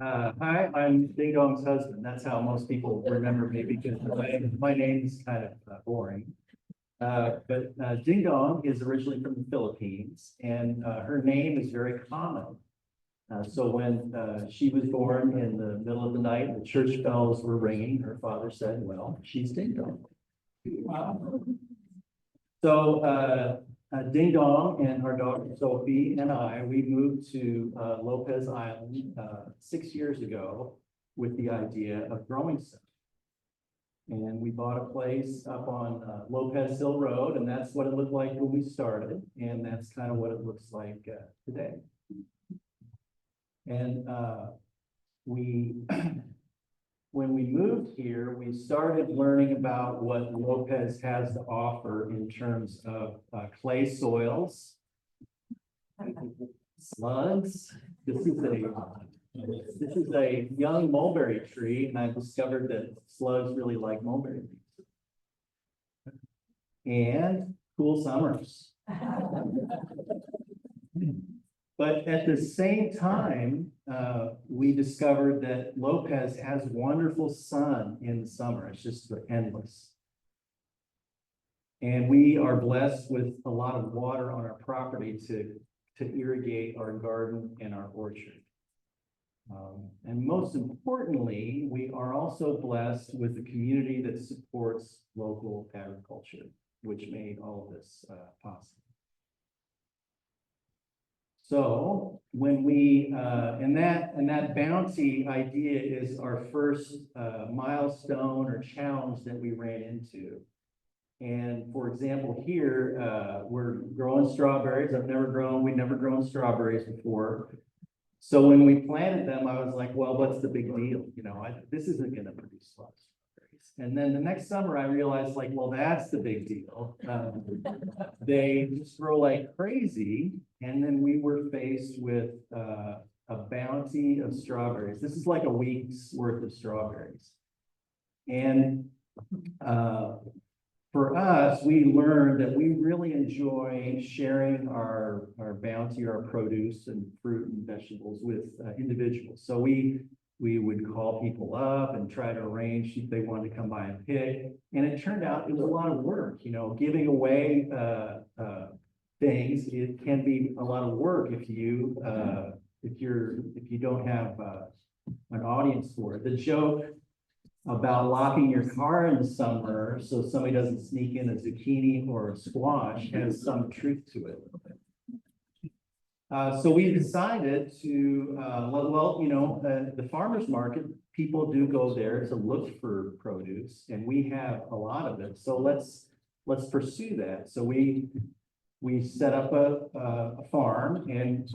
Hi, I'm Dingdong's husband. That's how most people remember me because my name is kind of boring. But Ding Dong is originally from the Philippines and her name is very common. So when she was born in the middle of the night, the church bells were ringing. Her father said, well, she's Ding Dong. Wow. So Ding Dong and our daughter Sophie and we moved to Lopez Island 6 years ago with the idea of growing some. And we bought a place up on Lopez Hill Road, and that's what it looked like when we started, and that's kind of what it looks like today. And we when we moved here, we started learning about what Lopez has to offer in terms of clay soils, slugs. This is a young mulberry tree, and I discovered that slugs really like mulberry leaves. And cool summers. But at the same time, we discovered that Lopez has wonderful sun in the summer. It's just endless. And we are blessed with a lot of water on our property to irrigate our garden and our orchard. And most importantly, we are also blessed with a community that supports local agriculture, which made all of this possible. So when we and that bounty idea is our first milestone or challenge that we ran into. And for example, here we're growing strawberries. We've never grown strawberries before. So when we planted them, I was like, well, what's the big deal? You know, this isn't going to produce a lot of strawberries. And then the next summer I realized like, well, that's the big deal. They just grow like crazy. And then we were faced with a bounty of strawberries. This is like a week's worth of strawberries. And for us, we learned that we really enjoy sharing our bounty, our produce and fruit and vegetables with individuals. So we would call people up and try to arrange if they wanted to come by and pick. And it turned out it was a lot of work, you know, giving away things. It can be a lot of work if you don't have an audience for it. The joke about locking your car in the summer so somebody doesn't sneak in a zucchini or a squash has some truth to it. So we decided to, the farmer's market, people do go there to look for produce, and we have a lot of it. So let's pursue that. So we set up a farm, and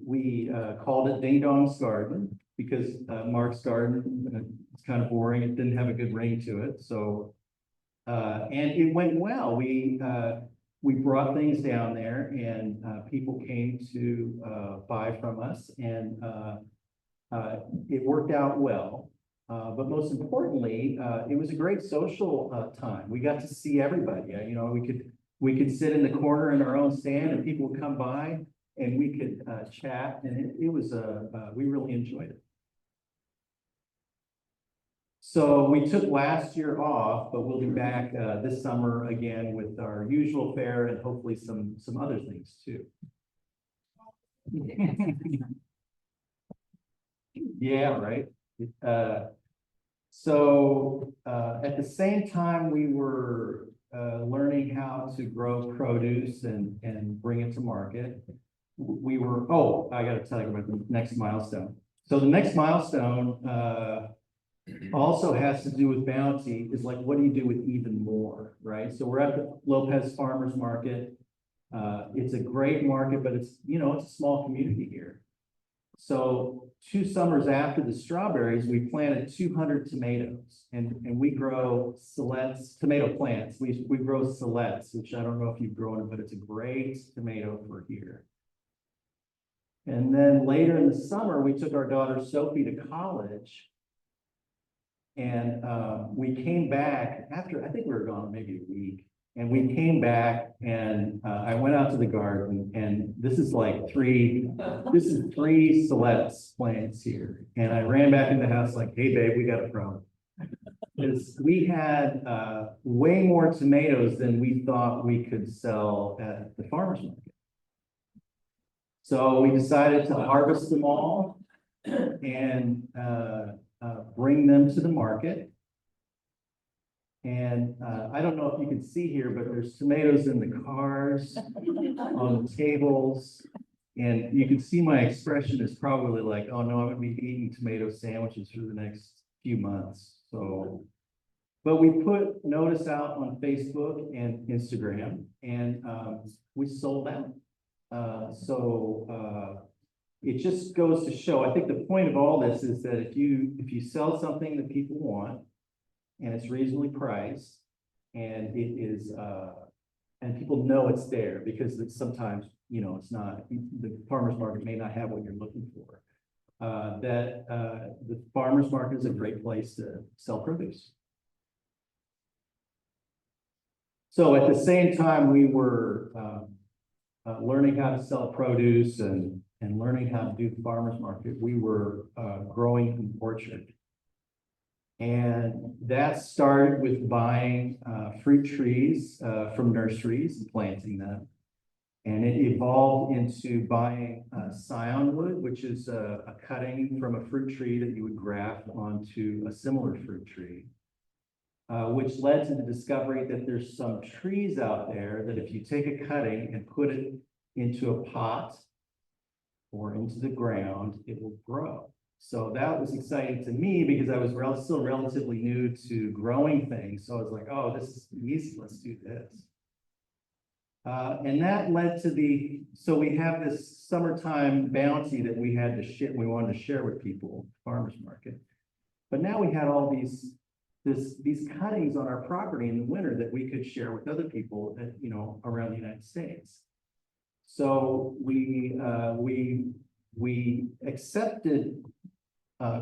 we called it Dingdong's Garden because Mark's garden is kind of boring. It didn't have a good ring to it. So, and it went well. We brought things down there, and people came to buy from us, and it worked out well. But most importantly, it was a great social time. We got to see everybody. You know, we could sit in the corner in our own stand, and people would come by, and we could chat, and it was we really enjoyed it. So we took last year off, but we'll be back this summer again with our usual fare and hopefully some other things too. Yeah, right. So at the same time we were learning how to grow produce and bring it to market, we were, I got to tell you about the next milestone. So the next milestone also has to do with bounty. Is like, what do you do with even more, right? So we're at the Lopez Farmers Market. It's a great market, but it's a small community here. So 2 summers after the strawberries, we planted 200 tomatoes, and we grow tomato plants. We grow Silettes, which I don't know if you've grown it, but it's a great tomato for here. And then later in the summer, we took our daughter Sophie to college. And we came back after, I think we were gone maybe a week, And we came back and I went out to the garden and this is three Celebs plants here. And I ran back in the house like, hey babe, we got a problem. Because we had way more tomatoes than we thought we could sell at the farmer's market. So we decided to harvest them all and bring them to the market. And I don't know if you can see here, but there's tomatoes in the cars, on the tables. And you can see my expression is probably like, oh no, I'm gonna be eating tomato sandwiches for the next few months. So, but we put notice out on Facebook and Instagram and we sold out. It just goes to show, I think the point of all this is that if you sell something that people want, and it's reasonably priced, and it is, and people know it's there because it's sometimes, it's not, the farmer's market may not have what you're looking for. The farmer's market is a great place to sell produce. So at the same time, we were learning how to sell produce and learning how to do the farmer's market, we were growing an orchard. And that started with buying fruit trees from nurseries and planting them. And it evolved into buying scion wood, which is a cutting from a fruit tree that you would graft onto a similar fruit tree, which led to the discovery that there's some trees out there that if you take a cutting and put it into a pot or into the ground, it will grow. So that was exciting to me because I was still relatively new to growing things. So I was like, oh, this is easy, let's do this. And that led to so we have this summertime bounty that we wanted to share with people, farmers market. But now we had all these cuttings on our property in the winter that we could share with other people that, around the United States. So we accepted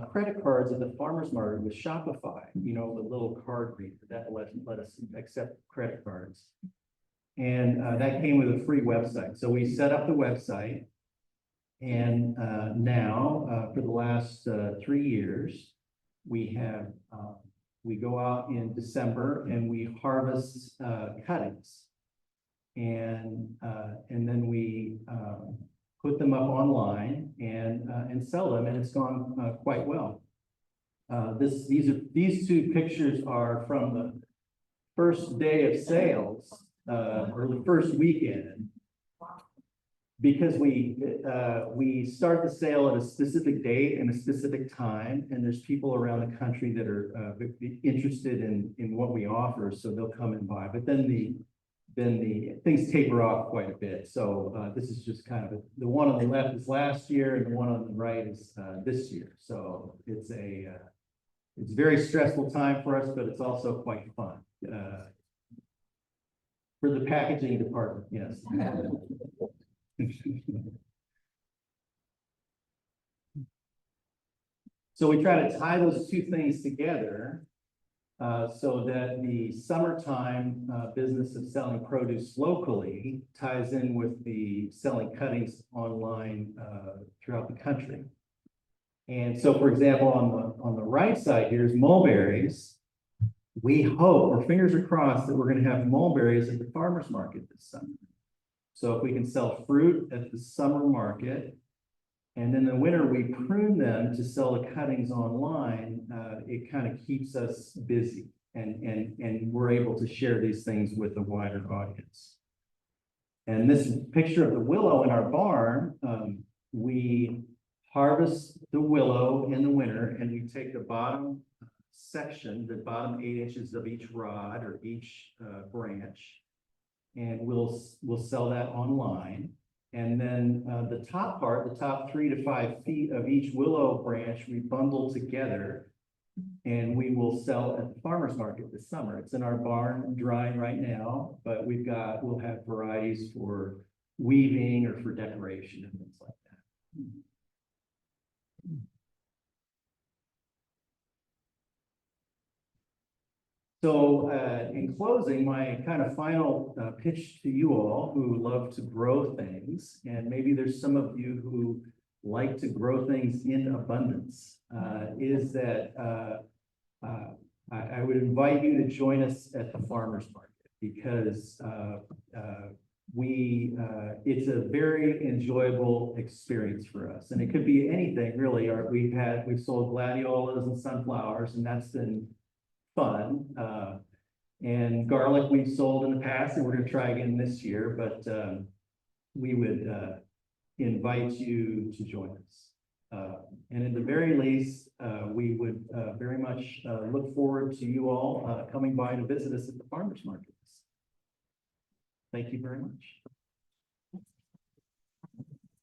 credit cards at the farmer's market with Shopify, the little card reader that let us accept credit cards. And that came with a free website. So we set up the website. And now, for the last 3 years, we go out in December and we harvest cuttings. And then we put them up online and sell them, and it's gone quite well. These two pictures are from the first day of sales, or the first weekend, because we start the sale at a specific date and a specific time, and there's people around the country that are interested in what we offer, so they'll come and buy. But then the things taper off quite a bit. So this is just kind of the one on the left is last year, and the one on the right is this year. So it's a very stressful time for us, but it's also quite fun. For the packaging department, yes. So we try to tie those two things together so that the summertime business of selling produce locally ties in with the selling cuttings online throughout the country. And so, for example, on the right side, here's mulberries. We hope, our fingers are crossed, that we're going to have mulberries at the farmer's market this summer. So if we can sell fruit at the summer market, and in the winter we prune them to sell the cuttings online, it kind of keeps us busy, and we're able to share these things with a wider audience. And this is a picture of the willow in our barn. We harvest the willow in the winter, and we take the bottom section, the bottom 8 inches of each rod or each branch, and we'll sell that online. And then the top part, the top 3 to 5 feet of each willow branch, we bundle together, and we will sell at the farmer's market this summer. It's in our barn drying right now, but we'll have varieties for weaving or for decoration and things like that. So in closing, my kind of final pitch to you all who love to grow things, and maybe there's some of you who like to grow things in abundance, is that I would invite you to join us at the farmers market because it's a very enjoyable experience for us, and it could be anything really. We've sold gladiolas and sunflowers, and that's been fun. And garlic we've sold in the past, and we're going to try again this year. But we would invite you to join us. And at the very least, we would very much look forward to you all coming by to visit us at the farmers markets. Thank you very much.